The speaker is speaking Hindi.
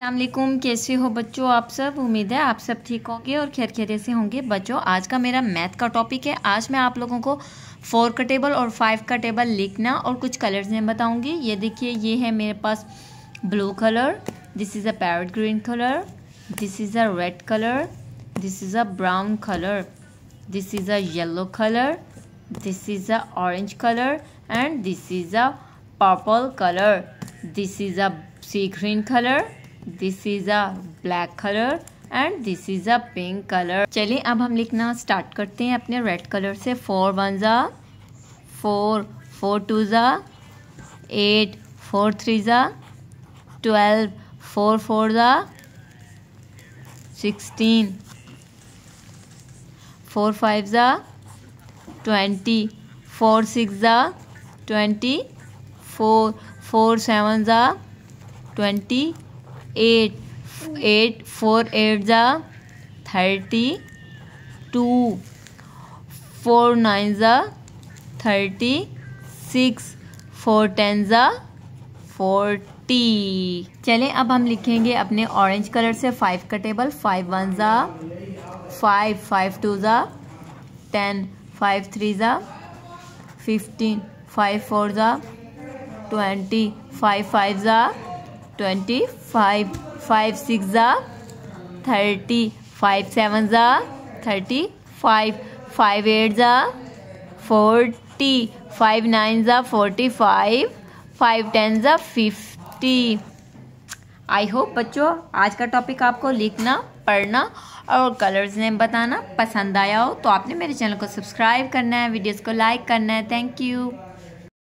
अस्सलामुअलैकुम। कैसे हो बच्चों आप सब। उम्मीद है आप सब ठीक होंगे और खैर खैरियत से होंगे। बच्चों आज का मेरा मैथ का टॉपिक है। आज मैं आप लोगों को 4 का टेबल और 5 का टेबल लिखना और कुछ कलर्स में बताऊंगी। ये देखिए, ये है मेरे पास blue colour, this is a parrot green colour, this is a red colour, this is a brown colour, this is a yellow colour, this is a orange colour and this is a purple colour, this is a sea green colour, this is a black colour and this is a pink colour. चलिए अब हम लिखना स्टार्ट करते हैं अपने रेड कलर से। 4 1 ज़ा 4, 4 2 ज़ा 8, 4 3 ज़ा 12, 4 4 ज़ा 16, 4 5 ज़ा 20, 4 6 ज़ा 24, 4 7 ज़ा 28, 8 4 8 ज़ा 32, 4 9 ज़ा 36, 4 10 ज़ा 40। चलें अब हम लिखेंगे अपने ऑरेंज कलर से 5 का टेबल। 5 1 ज़ा 5, 5 2 ज़ा 10, 5 3 ज़ा 15, 5 4 ज़ा 20, 5 5 ज़ा 25, 5 6 ज़ा 30, 5 7 ज़ा 35, 5 8 ज़ा 40, 5 9 ज़ा 45, 5 10 ज़ा 50। आई होप बच्चों आज का टॉपिक आपको लिखना, पढ़ना और कलर्स नेम बताना पसंद आया हो तो आपने मेरे चैनल को सब्सक्राइब करना है, वीडियोस को लाइक करना है। Thank you.